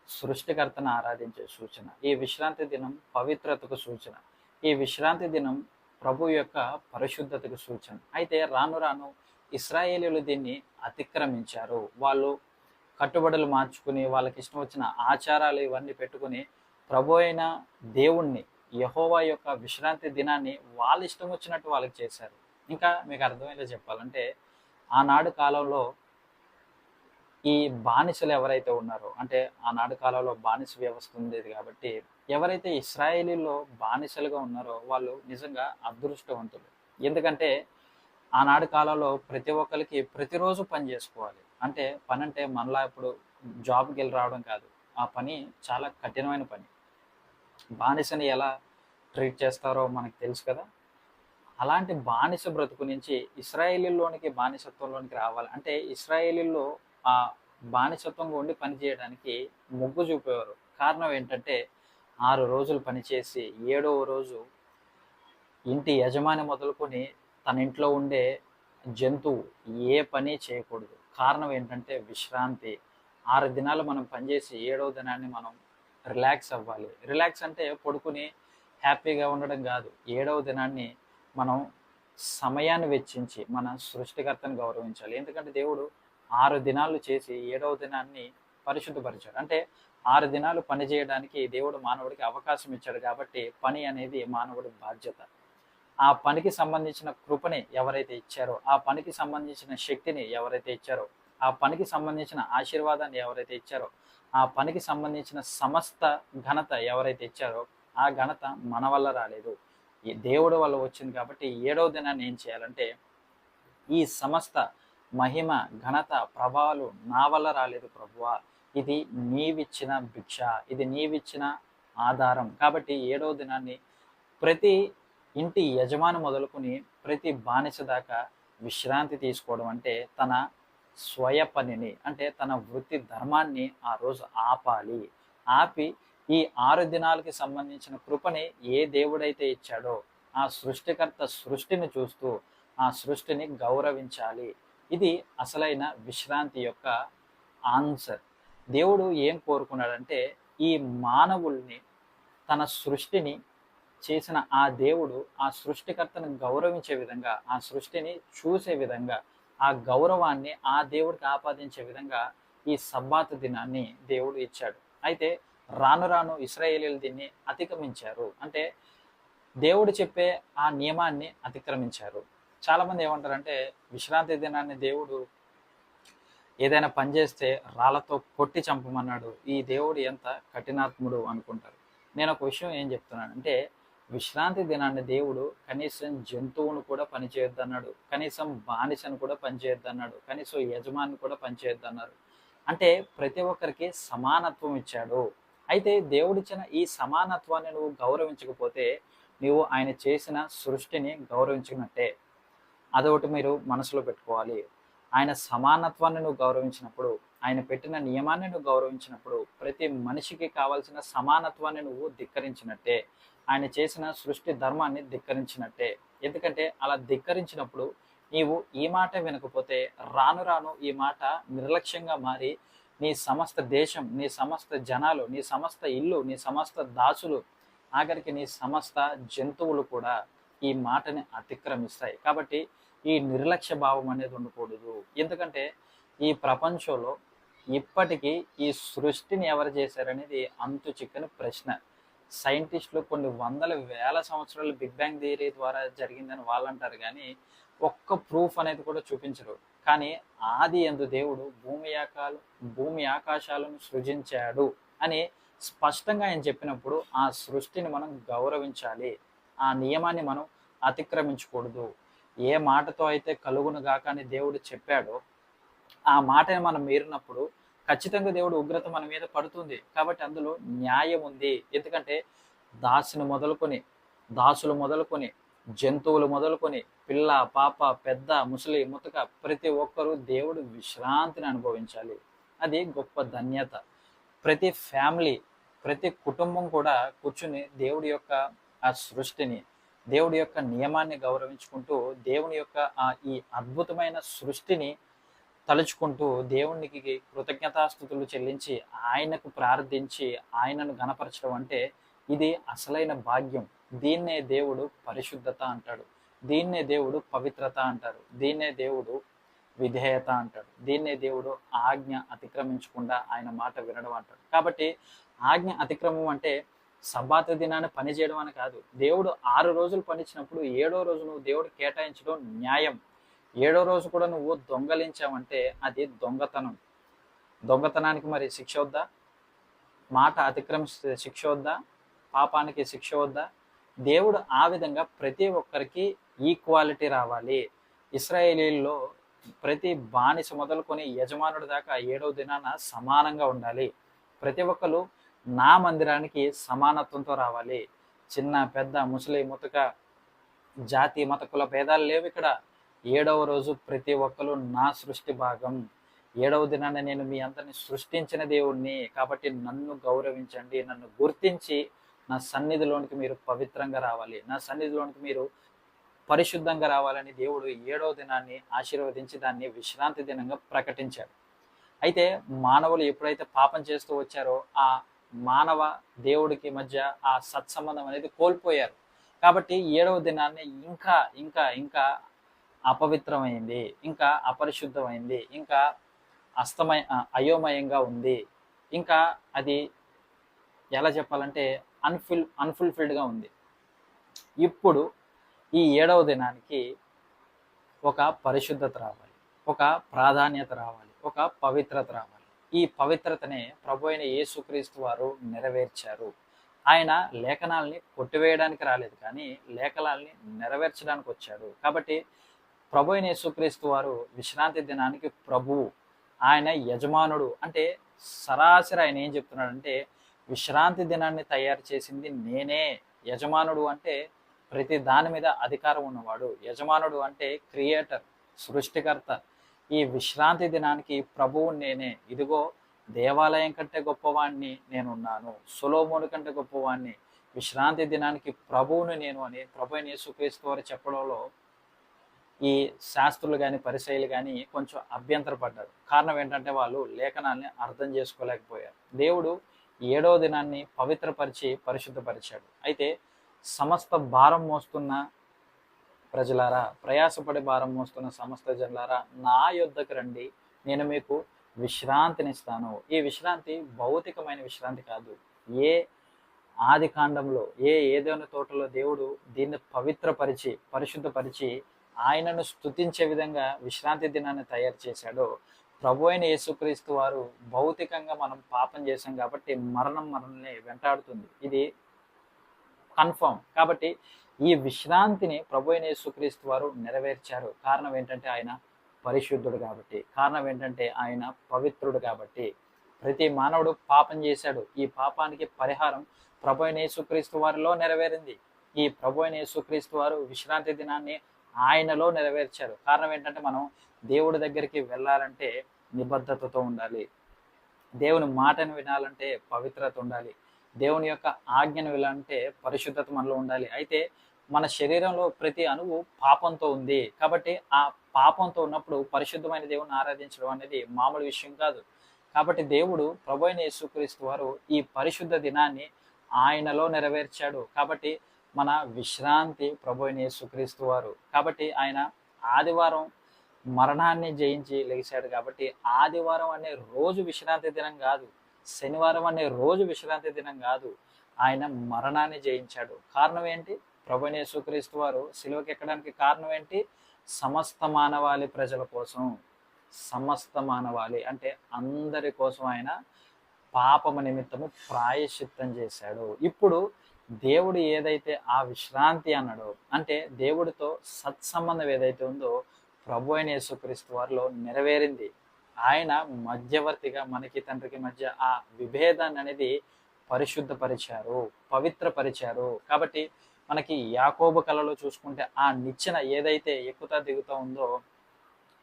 సృష్టికర్తను ఆరాధించే సూచన. ఈ విశ్రాంతి దినం పవిత్రతకు సూచన. ఈ విశ్రాంతి దినం ప్రభు యొక్క పరిశుద్ధతకు సూచన. అయితే రాను రాను ఇశ్రాయేలీయులు దీన్ని అతిక్రమించారు. వాళ్ళు కట్టుబడులు మార్చుకుని వాళ్ళకి ఇష్టం వచ్చిన ఆచారాలు ఇవన్నీ పెట్టుకుని ప్రభు అయిన దేవుణ్ణి యెహోవా యొక్క విశ్రాంతి దినాన్ని వాళ్ళ ఇష్టం వచ్చినట్టు వాళ్ళకి చేశారు. ఇంకా మీకు అర్థమయ్యేలా చెప్పాలంటే ఆనాడు కాలంలో ఈ బానిసలు ఎవరైతే ఉన్నారో, అంటే ఆనాడు కాలంలో బానిస వ్యవస్థ ఉండేది కాబట్టి ఎవరైతే ఇశ్రాయేలీలో బానిసలుగా ఉన్నారో వాళ్ళు నిజంగా అదృష్టవంతులు. ఎందుకంటే ఆనాడు కాలంలో ప్రతి ఒక్కరికి ప్రతిరోజు పని చేసుకోవాలి. అంటే పని అంటే మనలా ఇప్పుడు జాబ్కి వెళ్ళి రావడం కాదు. ఆ పని చాలా కఠినమైన పని. బానిసని ఎలా ట్రీట్ చేస్తారో మనకు తెలుసు కదా. అలాంటి బానిస బ్రతుకు నుంచి ఇశ్రాయేలీలోనికి బానిసత్వంలోనికి రావాలి అంటే ఇశ్రాయేలీలో ఆ బానిసత్వంగా ఉండి పని చేయడానికి మొగ్గు చూపేవారు. కారణం ఏంటంటే 6 రోజులు పనిచేసి 7వ రోజు ఇంటి యజమాని మొదలుకొని తన ఇంట్లో ఉండే జంతువు ఏ పని చేయకూడదు. కారణం ఏంటంటే విశ్రాంతి. 6 దినాలు మనం పనిచేసి 7వ దినాన్ని మనం రిలాక్స్ అవ్వాలి. రిలాక్స్ అంటే పడుకుని హ్యాపీగా ఉండడం కాదు. 7వ దినాన్ని మనం సమయాన్ని వెచ్చించి మన సృష్టికర్తను గౌరవించాలి. ఎందుకంటే దేవుడు 6 దినాలు చేసి 7వ దినాన్ని పరిశుద్ధపరిచాడు. అంటే 6 దినాలు పని చేయడానికి దేవుడు మానవుడికి అవకాశం ఇచ్చాడు. కాబట్టి పని అనేది మానవుడి బాధ్యత. ఆ పనికి సంబంధించిన కృపని ఎవరైతే ఇచ్చారో, ఆ పనికి సంబంధించిన శక్తిని ఎవరైతే ఇచ్చారో, ఆ పనికి సంబంధించిన ఆశీర్వాదాన్ని ఎవరైతే ఇచ్చారో, ఆ పనికి సంబంధించిన సమస్త ఘనత ఎవరైతే ఇచ్చారో ఆ ఘనత మన వల్ల రాలేదు, ఈ దేవుడు వల్ల వచ్చింది. కాబట్టి 7వ దినాన్ని ఏం చేయాలంటే ఈ సమస్త మహిమ ఘనత ప్రభావాలు నా వల్ల రాలేదు ప్రభువా, ఇది నీవిచ్చిన భిక్ష, ఇది నీవిచ్చిన ఆధారం. కాబట్టి 7వ దినాన్ని ప్రతి ఇంటి యజమాని మొదలుకొని ప్రతి బానిస దాకా విశ్రాంతి తీసుకోవడం అంటే తన స్వయ పనిని అంటే తన వృత్తి ధర్మాన్ని ఆ రోజు ఆపాలి. ఆపి ఈ 6 దినాలకి సంబంధించిన కృపని ఏ దేవుడైతే ఇచ్చాడో ఆ సృష్టికర్త సృష్టిని చూస్తూ ఆ సృష్టిని గౌరవించాలి. ఇది అసలైన విశ్రాంతి యొక్క ఆన్సర్. దేవుడు ఏం కోరుకున్నాడంటే ఈ మానవుల్ని తన సృష్టిని చేసిన ఆ దేవుడు ఆ సృష్టికర్తను గౌరవించే విధంగా, ఆ సృష్టిని చూసే విధంగా, ఆ గౌరవాన్ని ఆ దేవుడికి ఆపాదించే విధంగా ఈ సబ్బాతు దినాన్ని దేవుడు ఇచ్చాడు. అయితే రాను రాను ఇశ్రాయేలీయులు దీన్ని అతిక్రమించారు. అంటే దేవుడు చెప్పే ఆ నియమాన్ని అతిక్రమించారు. చాలామంది ఏమంటారంటే విశ్రాంతి దినాన్ని దేవుడు ఏదైనా పని చేస్తే రాళ్లతో కొట్టి చంపమన్నాడు, ఈ దేవుడు ఎంత కఠినాత్ముడు అనుకుంటారు. నేను ఒక విషయం ఏం చెప్తున్నానంటే విశ్రాంతి దినాన్ని దేవుడు కనీసం జంతువును కూడా పనిచేయొద్దన్నాడు, కనీసం బానిసను కూడా పనిచేయొద్దన్నాడు, కనీసం యజమాని కూడా పనిచేయొద్దన్నారు. అంటే ప్రతి ఒక్కరికి సమానత్వం ఇచ్చాడు. అయితే దేవుడిచ్చిన ఈ సమానత్వాన్ని నువ్వు గౌరవించకపోతే నువ్వు ఆయన చేసిన సృష్టిని గౌరవించినట్టే. అదొకటి మీరు మనసులో పెట్టుకోవాలి. ఆయన సమానత్వాన్ని నువ్వు గౌరవించినప్పుడు, ఆయన పెట్టిన నియమాన్ని నువ్వు గౌరవించినప్పుడు ప్రతి మనిషికి కావాల్సిన సమానత్వాన్ని నువ్వు ధిక్కరించినట్టే, ఆయన చేసిన సృష్టి ధర్మాన్ని ధిక్కరించినట్టే. ఎందుకంటే అలా ధిక్కరించినప్పుడు నీవు ఈ మాట వినకపోతే రాను రాను ఈ మాట నిర్లక్ష్యంగా మారి నీ సమస్త దేశం, నీ సమస్త జనాలు, నీ సమస్త ఇల్లు, నీ సమస్త దాసులు, ఆఖరికి నీ సమస్త జంతువులు కూడా ఈ మాటని అతిక్రమిస్తాయి. కాబట్టి ఈ నిర్లక్ష్య భావం అనేది ఉండకూడదు. ఎందుకంటే ఈ ప్రపంచంలో ఇప్పటికీ ఈ సృష్టిని ఎవరు చేశారనేది అంతు చిక్కని ప్రశ్న. సైంటిస్టులు కొన్ని వందల వేల సంవత్సరాలు బిగ్ బ్యాంగ్ థియరీ ద్వారా జరిగిందని వాళ్ళు అంటారు కానీ ఒక్క ప్రూఫ్ అనేది కూడా చూపించరు. కానీ ఆది యందు దేవుడు భూమి ఆకాశాలను సృజించాడు అని స్పష్టంగా ఆయన చెప్పినప్పుడు ఆ సృష్టిని మనం గౌరవించాలి. ఆ నియమాన్ని మనం అతిక్రమించకూడదు. ఏ మాటతో అయితే కలుగును గాక అని దేవుడు చెప్పాడో ఆ మాటని మనం మీరినప్పుడు ఖచ్చితంగా దేవుడు ఉగ్రత మన మీద పడుతుంది. కాబట్టి అందులో న్యాయం ఉంది. ఎందుకంటే దాసులు మొదలుకొని జంతువులు మొదలుకొని పిల్ల పాప పెద్ద ముసలి ముతక ప్రతి ఒక్కరూ దేవుడు విశ్రాంతిని అనుభవించాలి. అది గొప్ప ధన్యత. ప్రతి ఫ్యామిలీ ప్రతి కుటుంబం కూడా కూర్చుని దేవుడి యొక్క ఆ సృష్టిని దేవుడి యొక్క నియమాన్ని గౌరవించుకుంటూ దేవుని యొక్క ఈ అద్భుతమైన సృష్టిని తలుచుకుంటూ దేవునికి కృతజ్ఞతాస్థుతులు చెల్లించి ఆయనకు ప్రార్థించి ఆయనను గణపరచడం అంటే ఇది అసలైన భాగ్యం. దీన్నే దేవుడు పరిశుద్ధత అంటాడు. దీన్నే దేవుడు పవిత్రత అంటారు. దీన్నే దేవుడు విధేయత అంటాడు. దీన్నే దేవుడు ఆజ్ఞ అతిక్రమించకుండా ఆయన మాట వినడం అంటాడు. కాబట్టి ఆజ్ఞ అతిక్రమం అంటే సబ్బాతు దినాన్ని పని చేయడం అని కాదు. దేవుడు 6 రోజులు పనిచ్చినప్పుడు 7వ రోజు నువ్వు దేవుడు కేటాయించడం న్యాయం. 7వ రోజు కూడా నువ్వు దొంగలించావంటే అది దొంగతనం. దొంగతనానికి మరి శిక్ష వద్దా? మాట అతిక్రమిస్తే శిక్ష వద్దా? పాపానికి శిక్ష వద్దా? దేవుడు ఆ విధంగా ప్రతి ఒక్కరికి ఈక్వాలిటీ రావాలి. ఇశ్రాయేలీల్లో ప్రతి బానిస మొదలుకొని యజమానుడి దాకా 7వ దినాన సమానంగా ఉండాలి. ప్రతి ఒక్కరు నా మందిరానికి సమానత్వంతో రావాలి. చిన్న పెద్ద ముసలి ముతక జాతి మత కుల భేదాలు లేవు ఇక్కడ. 7వ రోజు ప్రతి ఒక్కరు నా సృష్టి భాగం. 7వ దినాన్ని నేను మీ అందరిని సృష్టించిన దేవుణ్ణి. కాబట్టి నన్ను గౌరవించండి. నన్ను గుర్తించి నా సన్నిధిలోనికి మీరు పవిత్రంగా రావాలి. నా సన్నిధిలోనికి మీరు పరిశుద్ధంగా రావాలని దేవుడు 7వ దినాన్ని ఆశీర్వదించి దాన్ని విశ్రాంతి దినంగా ప్రకటించాడు. అయితే మానవులు ఎప్పుడైతే పాపం చేస్తూ వచ్చారో ఆ మానవ దేవుడికి మధ్య ఆ సత్సంబంధం అనేది కోల్పోయారు. కాబట్టి 7వ దినాన్ని ఇంకా ఇంకా ఇంకా అపవిత్రమైంది, ఇంకా అపరిశుద్ధమైంది, ఇంకా అయోమయంగా ఉంది. ఇంకా అది ఎలా చెప్పాలంటే అన్ఫుల్ఫిల్డ్గా ఉంది. ఇప్పుడు ఈ 7వ దినానికి ఒక పరిశుద్ధత రావాలి, ఒక ప్రాధాన్యత రావాలి, ఒక పవిత్రత రావాలి. ఈ పవిత్రతనే ప్రభు అయిన యేసుక్రీస్తు వారు నెరవేర్చారు. ఆయన లేఖనాల్ని కొట్టివేయడానికి రాలేదు, కానీ లేఖనాల్ని నెరవేర్చడానికి వచ్చాడు. కాబట్టి ప్రభు అయిన యేసుక్రీస్తు వారు విశ్రాంతి దినానికి ప్రభువు, ఆయన యజమానుడు. అంటే సరాసరి ఆయన ఏం చెప్తున్నాడంటే విశ్రాంతి దినాన్ని తయారు చేసింది నేనే. యజమానుడు అంటే ప్రతి దాని మీద అధికారం ఉన్నవాడు. యజమానుడు అంటే క్రియేటర్, సృష్టికర్త. ఈ విశ్రాంతి దినానికి ప్రభువు నేనే. ఇదిగో దేవాలయం కంటే గొప్పవాణ్ణి నేనున్నాను, సొలొమోను కంటే గొప్పవాణ్ణి, విశ్రాంతి దినానికి ప్రభువును నేను అని ప్రభు అయిన యేసుక్రీస్తు వారు చెప్పడంలో ఈ శాస్త్రులు కానీ పరిసయ్యులు కానీ కొంచెం అభ్యంతరపడ్డారు. కారణం ఏంటంటే వాళ్ళు లేఖనాన్ని అర్థం చేసుకోలేకపోయారు. దేవుడు 7వ దినాన్ని పవిత్రపరిచి పరిశుద్ధపరిచాడు. అయితే సమస్త భారం మోస్తున్న ప్రజలారా, ప్రయాసపడి భారం మోస్తున్న సమస్త జనులారా, నా యొద్దకు రండి, నేను మీకు విశ్రాంతినిస్తాను. ఈ విశ్రాంతి భౌతికమైన విశ్రాంతి కాదు. ఏ ఆది కాండంలో ఏదైనా తోటలో దేవుడు దీన్ని పవిత్రపరిచి పరిశుద్ధపరిచి ఆయనను స్తుతించే విధంగా విశ్రాంతి దినాన్ని తయారు చేశాడో ప్రభు అయిన యేసుక్రీస్తు వారు భౌతికంగా మనం పాపం చేశాం కాబట్టి మరణం మనల్ని వెంటాడుతుంది. ఇది కన్ఫర్మ్. కాబట్టి ఈ విశ్రాంతిని ప్రభు అయిన యేసుక్రీస్తు వారు నెరవేర్చారు. కారణం ఏంటంటే ఆయన పరిశుద్ధుడు కాబట్టి, కారణం ఏంటంటే ఆయన పవిత్రుడు కాబట్టి. ప్రతి మానవుడు పాపం చేశాడు. ఈ పాపానికి పరిహారం ప్రభు అయిన యేసుక్రీస్తు వారిలో నెరవేరింది. ఈ ప్రభు అయిన యేసుక్రీస్తు వారు విశ్రాంతి దినాన్ని ఆయనలో నెరవేర్చారు. కారణం ఏంటంటే మనం దేవుడి దగ్గరికి వెళ్ళాలంటే నిబద్ధతతో ఉండాలి. దేవుని మాటను వినాలంటే పవిత్రత ఉండాలి. దేవుని యొక్క ఆజ్ఞను వినాలంటే పరిశుద్ధత మనలో ఉండాలి. అయితే మన శరీరంలో ప్రతి అణువు పాపంతో ఉంది. కాబట్టి ఆ పాపంతో ఉన్నప్పుడు పరిశుద్ధమైన దేవుని ఆరాధించడం అనేది మామూలు విషయం కాదు. కాబట్టి దేవుడు ప్రభు అయిన యేసుక్రీస్తు వారు ఈ పరిశుద్ధ దినాన్ని ఆయనలో నెరవేర్చాడు. కాబట్టి మన విశ్రాంతి ప్రభు అయిన యేసుక్రీస్తు వారు. కాబట్టి ఆయన ఆదివారం మరణాన్ని జయించి లెగిశాడు కాబట్టి ఆదివారం అనే రోజు విశ్రాంతి దినం కాదు, శనివారం అనే రోజు విశ్రాంతి దినం కాదు. ఆయన మరణాన్ని జయించాడు. కారణం ఏంటి? ప్రభువైన యేసుక్రీస్తు వారు సిలువకి ఎక్కడానికి కారణం ఏంటి? సమస్త మానవాళి ప్రజల కోసం, సమస్త మానవాళి అంటే అందరి కోసం ఆయన పాపము నిమిత్తము ప్రాయశ్చిత్తం చేశాడు. ఇప్పుడు దేవుడు ఏదైతే ఆ విశ్రాంతి అన్నాడో, అంటే దేవుడితో సత్సంబంధం ఏదైతే ఉందో ప్రభు అయిన యేసుక్రీస్తు వారిలో నెరవేరింది. ఆయన మధ్యవర్తిగా మనకి తండ్రికి మధ్య ఆ విభేదాన్ని అనేది పరిశుద్ధపరిచారు, పవిత్రపరిచారు. కాబట్టి మనకి యాకోబు కళలో చూసుకుంటే ఆ నిచ్చెన ఏదైతే ఎక్కుతా దిగుతా ఉందో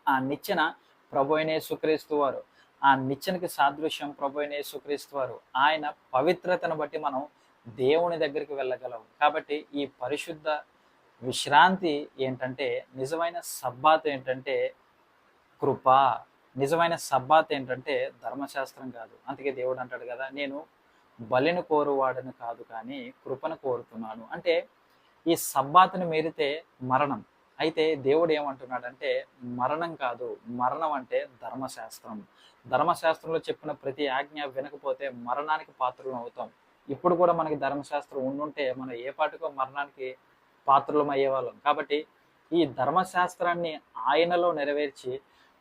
ఆ నిచ్చెన ప్రభు అయిన యేసుక్రీస్తు వారు. ఆ నిచ్చెనకి సాదృశ్యం ప్రభు అయిన యేసుక్రీస్తు వారు. ఆయన పవిత్రతను బట్టి మనం దేవుని దగ్గరికి వెళ్ళగలం. కాబట్టి ఈ పరిశుద్ధ విశ్రాంతి ఏంటంటే, నిజమైన సబ్బాత్ ఏంటంటే కృప. నిజమైన సబ్బాత్ ఏంటంటే ధర్మశాస్త్రం కాదు. అందుకే దేవుడు అంటాడు కదా, నేను బలిని కోరువాడని కాదు కానీ కృపను కోరుతున్నాను. అంటే ఈ సబ్బాతుని మీరితే మరణం. అయితే దేవుడు ఏమంటున్నాడంటే మరణం కాదు, మరణం అంటే ధర్మశాస్త్రం. ధర్మశాస్త్రంలో చెప్పిన ప్రతి ఆజ్ఞ వినకపోతే మరణానికి పాత్రలు అవుతాం. ఇప్పుడు కూడా మనకి ధర్మశాస్త్రం ఉండుంటే మనం ఏ పాటికో మరణానికి పాత్రలం అయ్యేవాళ్ళం. కాబట్టి ఈ ధర్మశాస్త్రాన్ని ఆయనలో నెరవేర్చి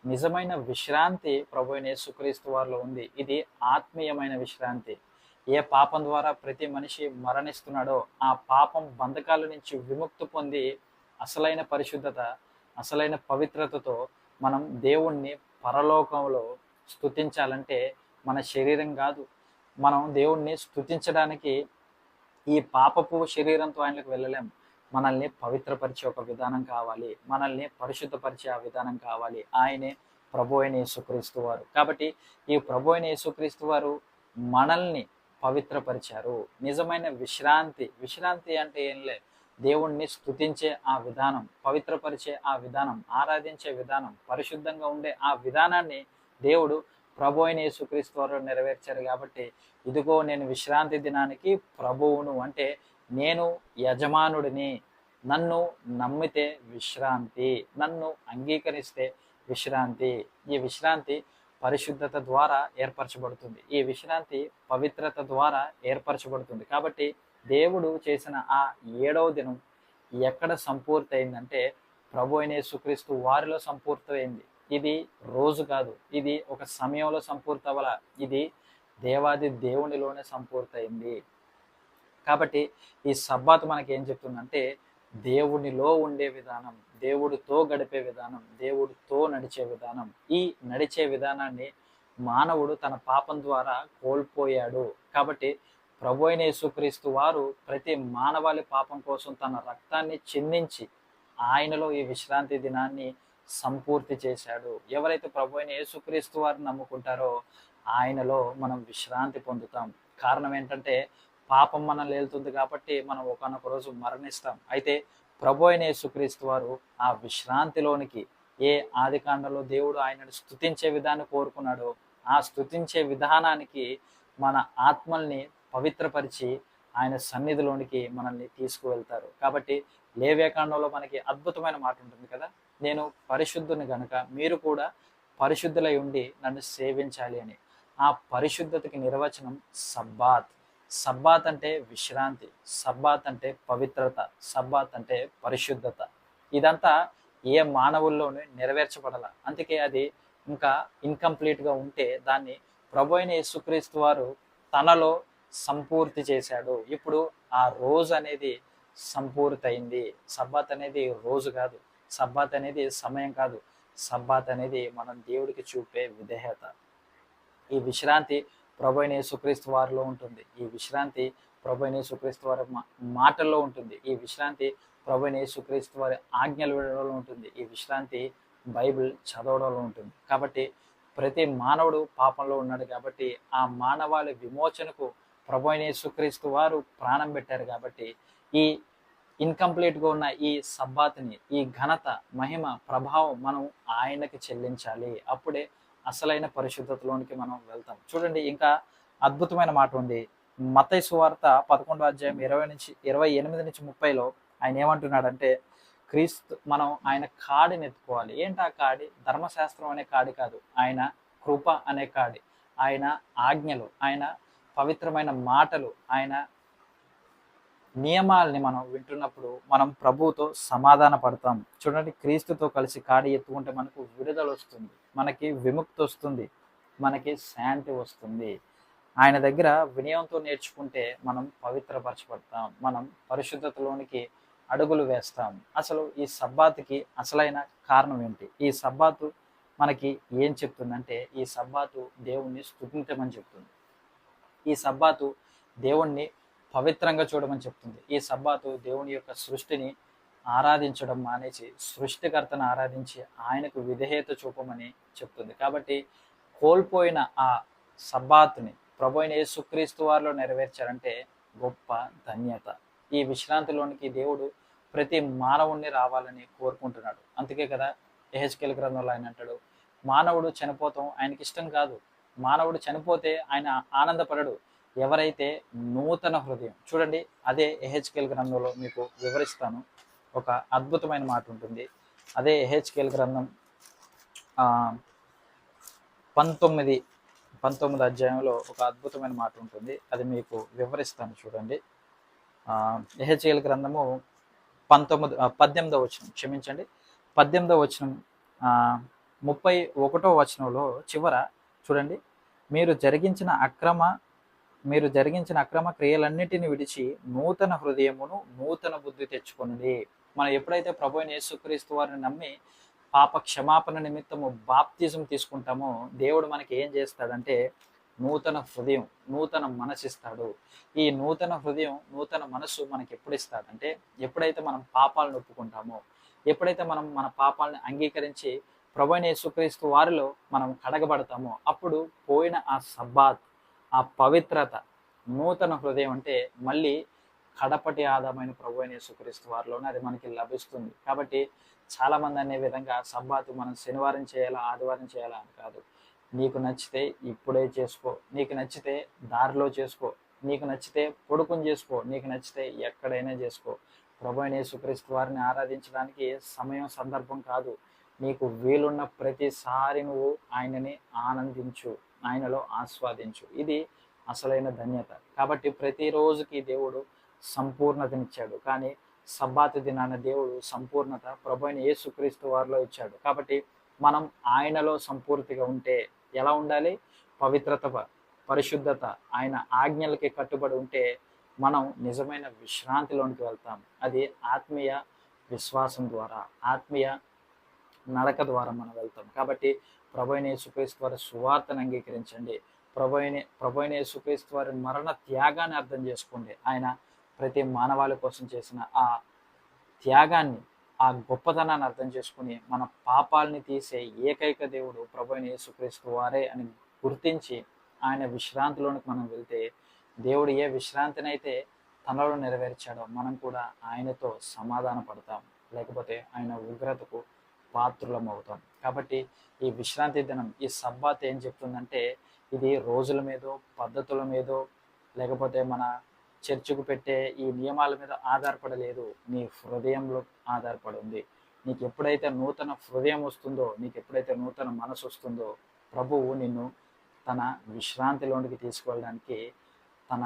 నిజమైన విశ్రాంతి ప్రభువైన యేసుక్రీస్తు వారిలో ఉంది. ఇది ఆత్మీయమైన విశ్రాంతి. ఏ పాపం ద్వారా ప్రతి మనిషి మరణిస్తున్నాడో ఆ పాపం బంధకాల నుంచి విముక్తి పొంది అసలైన పరిశుద్ధత, అసలైన పవిత్రతతో మనం దేవుణ్ణి పరలోకంలో స్తుతించాలంటే మన శరీరం కాదు. మనం దేవుణ్ణి స్తుతించడానికి ఈ పాపపు శరీరంతో ఆయనకు వెళ్ళలేం. మనల్ని పవిత్రపరిచే ఒక విధానం కావాలి, మనల్ని పరిశుద్ధపరిచే ఆ విధానం కావాలి. ఆయనే ప్రభు అయిన యేసుక్రీస్తు వారు. కాబట్టి ఈ ప్రభు అయిన యేసుక్రీస్తు వారు మనల్ని పవిత్రపరిచారు. నిజమైన విశ్రాంతి. విశ్రాంతి అంటే ఏం లే, దేవుణ్ణి స్తుతించే ఆ విధానం, పవిత్రపరిచే ఆ విధానం, ఆరాధించే విధానం, పరిశుద్ధంగా ఉండే ఆ విధానాన్ని దేవుడు ప్రభు అయిన యేసుక్రీస్తు వారు నెరవేర్చారు. కాబట్టి ఇదిగో నేను విశ్రాంతి దినానికి ప్రభువును, అంటే నేను యజమానుడిని, నన్ను నమ్మితే విశ్రాంతి, నన్ను అంగీకరిస్తే విశ్రాంతి. ఈ విశ్రాంతి పరిశుద్ధత ద్వారా ఏర్పరచబడుతుంది. ఈ విశ్రాంతి పవిత్రత ద్వారా ఏర్పరచబడుతుంది. కాబట్టి దేవుడు చేసిన ఆ 7వ దినం ఎక్కడ సంపూర్తి అయిందంటే ప్రభు అయిన యేసుక్రీస్తు వారిలో సంపూర్తయింది. ఇది రోజు కాదు, ఇది ఒక సమయంలో సంపూర్తి అవ్వాల, ఇది దేవాది దేవునిలోనే సంపూర్తయింది. కాబట్టి ఈ సబ్బాతు మనకి ఏం చెప్తుందంటే దేవునిలో ఉండే విధానం, దేవుడితో గడిపే విధానం, దేవుడితో నడిచే విధానం. ఈ నడిచే విధానాన్ని మానవుడు తన పాపం ద్వారా కోల్పోయాడు. కాబట్టి ప్రభు అయిన యేసుక్రీస్తు వారు ప్రతి మానవాళి పాపం కోసం తన రక్తాన్ని చిందించి ఆయనలో ఈ విశ్రాంతి దినాన్ని సంపూర్తి చేశాడు. ఎవరైతే ప్రభు అయిన యేసుక్రీస్తు వారిని నమ్ముకుంటారో ఆయనలో మనం విశ్రాంతి పొందుతాం. కారణం ఏంటంటే పాపం మనల్ని వెళ్తుంది కాబట్టి మనం ఒకనొక రోజు మరణిస్తాం. అయితే ప్రభు అయిన యేసుక్రీస్తు వారు ఆ విశ్రాంతిలోనికి, ఏ ఆదికాండంలో దేవుడు ఆయనను స్తుతించే విధాన్ని కోరుకున్నాడో ఆ స్తుతించే విధానానికి మన ఆత్మల్ని పవిత్రపరిచి ఆయన సన్నిధిలోనికి మనల్ని తీసుకువెళ్తారు. కాబట్టి లేవ్యకాండంలో మనకి అద్భుతమైన మాట ఉంటుంది కదా, నేను పరిశుద్ధుని గనుక మీరు కూడా పరిశుద్ధులై ఉండి నన్ను సేవించాలి అని. ఆ పరిశుద్ధతకి నిర్వచనం సబ్బాత్. సబ్బాత్ అంటే విశ్రాంతి, సబ్బాత్ అంటే పవిత్రత, సబ్బాత్ అంటే పరిశుద్ధత. ఇదంతా ఏ మానవుల్లోనూ నెరవేర్చబడాల. అందుకే అది ఇంకా ఇన్కంప్లీట్గా ఉంటే దాన్ని ప్రభు అయిన యేసుక్రీస్తు వారు తనలో సంపూర్తి చేశాడు. ఇప్పుడు ఆ రోజు అనేది సంపూర్తయింది. సబ్బాత్ అనేది రోజు కాదు, సబ్బాత్ అనేది సమయం కాదు, సబ్బాత్ అనేది మనం దేవుడికి చూపే విధేయత. ఈ విశ్రాంతి ప్రభు అయిన యేసుక్రీస్తు వారిలో ఉంటుంది. ఈ విశ్రాంతి ప్రభు అయిన యేసుక్రీస్తు వారి మాటల్లో ఉంటుంది. ఈ విశ్రాంతి ప్రభు అయిన యేసుక్రీస్తు వారి ఆజ్ఞలు వినడంలో ఉంటుంది. ఈ విశ్రాంతి బైబిల్ చదవడంలో ఉంటుంది. కాబట్టి ప్రతి మానవుడు పాపంలో ఉన్నాడు కాబట్టి ఆ మానవాళి విమోచనకు ప్రభు అయిన యేసుక్రీస్తు వారు ప్రాణం పెట్టారు. కాబట్టి ఈ ఇన్కంప్లీట్గా ఉన్న ఈ సబ్బాతుని, ఈ ఘనత, మహిమ, ప్రభావం మనం ఆయనకి చెల్లించాలి. అప్పుడే అసలైన పరిశుద్ధతలోనికి మనం వెళ్తాం. చూడండి, ఇంకా అద్భుతమైన మాట ఉంది. మత్తయి సువార్త 11వ అధ్యాయం 28 నుంచి 30లో ఆయన ఏమంటున్నాడంటే, మనం ఆయన కాడిని ఎత్తుకోవాలి. ఏంటి ఆ కాడి? ధర్మశాస్త్రం అనే కాడి కాదు, ఆయన కృప అనే కాడి, ఆయన ఆజ్ఞలు, ఆయన పవిత్రమైన మాటలు, ఆయన నియమాల్ని మనం వింటున్నప్పుడు మనం ప్రభువుతో సమాధాన పడతాం. చూడండి, క్రీస్తుతో కలిసి కాడి ఎత్తుకుంటే మనకు విడుదల వస్తుంది, మనకి విముక్తి వస్తుంది, మనకి శాంతి వస్తుంది. ఆయన దగ్గర వినయంతో నేర్చుకుంటే మనం పవిత్రపరచబడతాం, మనం పరిశుద్ధతలోనికి అడుగులు వేస్తాం. అసలు ఈ సబ్బాతుకి అసలైన కారణం ఏంటి? ఈ సబ్బాతు మనకి ఏం చెప్తుందంటే, ఈ సబ్బాతు దేవుణ్ణి స్తుతించమని చెప్తుంది. ఈ సబ్బాతు దేవుణ్ణి పవిత్రంగా చూడమని చెప్తుంది. ఈ సబ్బాతు దేవుని యొక్క సృష్టిని ఆరాధించడం మానేసి సృష్టికర్తను ఆరాధించి ఆయనకు విధేయత చూపమని చెప్తుంది. కాబట్టి కోల్పోయిన ఆ సబ్బాతుని ప్రభు అయిన యేసుక్రీస్తు వారిలో నెరవేర్చారంటే గొప్ప ధన్యత. ఈ విశ్రాంతిలోనికి దేవుడు ప్రతి మానవుణ్ణి రావాలని కోరుకుంటున్నాడు. అందుకే కదా యెహెజ్కేలు గ్రంథంలో ఆయన అంటాడు, మానవుడు చనిపోతాం ఆయనకి ఇష్టం కాదు, మానవుడు చనిపోతే ఆయన ఆనందపడడు, ఎవరైతే నూతన హృదయం. చూడండి, అదే యెహెజ్కేలు గ్రంథంలో మీకు వివరిస్తాను. ఒక అద్భుతమైన మాట ఉంటుంది. అదే యెహెజ్కేలు గ్రంథం 19 అధ్యాయంలో ఒక అద్భుతమైన మాట ఉంటుంది. అది మీకు వివరిస్తాను. చూడండి, యెహెజ్కేలు గ్రంథము 18వ వచనం, క్షమించండి, 18వ వచనం, 31వ వచనంలో చివర చూడండి, మీరు జరిగించిన అక్రమ క్రియలన్నిటిని విడిచి నూతన హృదయమును నూతన బుద్ధి తెచ్చుకొనిది. మనం ఎప్పుడైతే ప్రభు అయిన యేసుక్రీస్తు వారిని నమ్మి పాప క్షమాపణ నిమిత్తము బాప్తిజం తీసుకుంటామో దేవుడు మనకి ఏం చేస్తాడంటే నూతన హృదయం, నూతన మనసు ఇస్తాడు. ఈ నూతన హృదయం, నూతన మనసు మనకి ఎప్పుడు ఇస్తాడంటే ఎప్పుడైతే మనం పాపాలను ఒప్పుకుంటామో, ఎప్పుడైతే మనం మన పాపాలను అంగీకరించి ప్రభు అయిన యేసుక్రీస్తు వారిలో మనం కడగబడతామో అప్పుడు పోయిన ఆ సబ్బాత్, ఆ పవిత్రత, నూతన హృదయం అంటే మళ్ళీ కడపటి ఆదామైన ప్రభు అయిన యేసుక్రీస్తు వారిలోనే అది మనకి లభిస్తుంది. కాబట్టి చాలామంది అనే విధంగా సబ్బాతు మనం శనివారం చేయాలా, ఆదివారం చేయాలా అని కాదు. నీకు నచ్చితే ఇప్పుడే చేసుకో, నీకు నచ్చితే దారిలో చేసుకో, నీకు నచ్చితే పొడుకుని చేసుకో, నీకు నచ్చితే ఎక్కడైనా చేసుకో. ప్రభు అయిన యేసుక్రీస్తు వారిని ఆరాధించడానికి సమయం సందర్భం కాదు. నీకు వీలున్న ప్రతిసారి నువ్వు ఆయనని ఆనందించు, ఆయనలో ఆస్వాదించు. ఇది అసలైన ధన్యత. కాబట్టి ప్రతిరోజుకి దేవుడు సంపూర్ణతనిచ్చాడు, కానీ సబ్బాతు దినాన దేవుడు సంపూర్ణత ప్రభు అయిన యేసుక్రీస్తు వారిలో ఇచ్చాడు. కాబట్టి మనం ఆయనలో సంపూర్తిగా ఉంటే ఎలా ఉండాలి? పవిత్రత, పరిశుద్ధత, ఆయన ఆజ్ఞలకి కట్టుబడి ఉంటే మనం నిజమైన విశ్రాంతిలోనికి వెళ్తాం. అది ఆత్మీయ విశ్వాసం ద్వారా, ఆత్మీయ నడక ద్వారా మనం వెళ్తాం. కాబట్టి ప్రభు అయిన యేసుక్రీస్తు వారి సువార్తను అంగీకరించండి. ప్రభు అయిన యేసుక్రీస్తు వారి మరణ త్యాగాన్ని అర్థం చేసుకోండి. ఆయన ప్రతి మానవాళి కోసం చేసిన ఆ త్యాగాన్ని, ఆ గొప్పతనాన్ని అర్థం చేసుకుని మన పాపాలని తీసే ఏకైక దేవుడు ప్రభు అయిన యేసుక్రీస్తు వారే అని గుర్తించి ఆయన విశ్రాంతిలోనికి మనం వెళ్తే దేవుడు ఏ విశ్రాంతినైతే తనలో నెరవేర్చాడో మనం కూడా ఆయనతో సమాధాన పడతాం, లేకపోతే ఆయన ఉగ్రతకు పాత్రులం అవుతాం. కాబట్టి ఈ విశ్రాంతి దినం, ఈ సబ్బాత్ ఏం చెప్తుందంటే ఇది రోజుల మీదో, పద్ధతుల మీదో, లేకపోతే మన చర్చకు పెట్టే ఈ నియమాల మీద ఆధారపడలేదు, నీ హృదయంలో ఆధారపడి ఉంది. నీకు ఎప్పుడైతే నూతన హృదయం వస్తుందో, నీకు ఎప్పుడైతే నూతన మనసు వస్తుందో ప్రభువు నిన్ను తన విశ్రాంతిలోనికి తీసుకువెళ్ళడానికి తన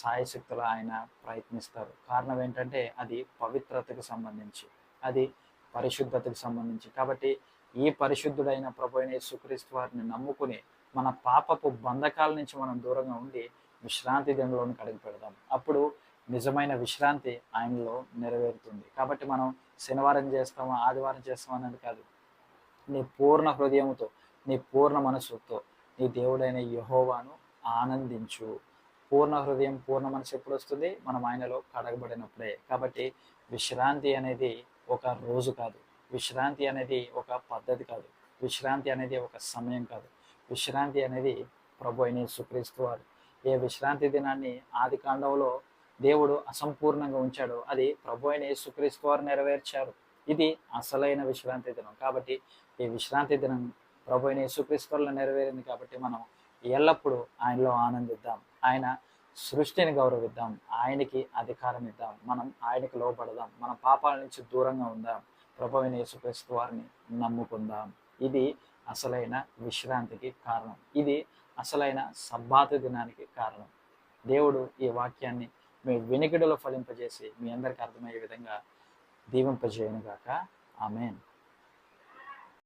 సాయశక్తులు ఆయన ప్రయత్నిస్తారు. కారణం ఏంటంటే అది పవిత్రతకు సంబంధించి, అది పరిశుద్ధతకు సంబంధించి. కాబట్టి ఈ పరిశుద్ధుడైన ప్రభు అయిన యేసుక్రీస్తు వారిని నమ్ముకుని మన పాపపు బంధకాల నుంచి మనం దూరంగా ఉండి విశ్రాంతి దినంలోనికి అడుగు పెడదాం. అప్పుడు నిజమైన విశ్రాంతి ఆయనలో నెరవేరుతుంది. కాబట్టి మనం శనివారం చేస్తామా, ఆదివారం చేస్తామా అనేది కాదు, నీ పూర్ణ హృదయంతో, నీ పూర్ణ మనసుతో నీ దేవుడైన యెహోవాను ఆనందించు. పూర్ణ హృదయం, పూర్ణ మనసు ఎప్పుడు వస్తుంది? మనం ఆయనలో కడగబడినప్పుడే. కాబట్టి విశ్రాంతి అనేది ఒక రోజు కాదు, విశ్రాంతి అనేది ఒక పద్ధతి కాదు, విశ్రాంతి అనేది ఒక సమయం కాదు. విశ్రాంతి అనేది ప్రభు అయిన యేసుక్రీస్తు వారు ఏ విశ్రాంతి దినాన్ని ఆది కాండంలో దేవుడు అసంపూర్ణంగా ఉంచాడో అది ప్రభు అయిన యేసుక్రీస్తు వారు నెరవేర్చారు. ఇది అసలైన విశ్రాంతి దినం. కాబట్టి ఈ విశ్రాంతి దినం ప్రభు అయిన యేసుక్రీస్తు వారిలో నెరవేరింది. కాబట్టి మనం ఎల్లప్పుడూ ఆయనలో ఆనందిద్దాం, ఆయన సృష్టిని గౌరవిద్దాం, ఆయనకి అధికారం ఇద్దాం, మనం ఆయనకి లోబడదాం, మన పాపాల నుంచి దూరంగా ఉందాం. ప్రభువైన యేసుక్రీస్తు వారిని నమ్ముకుందాం. ఇది అసలైన విశ్రాంతికి కారణం. ఇది అసలైన సబ్బాతు దినానికి కారణం. దేవుడు ఈ వాక్యాన్ని మీ వినికిడిలో ఫలింపజేసి మీ అందరికీ అర్థమయ్యే విధంగా దీవింపజేయనుగాక. ఆమేన్.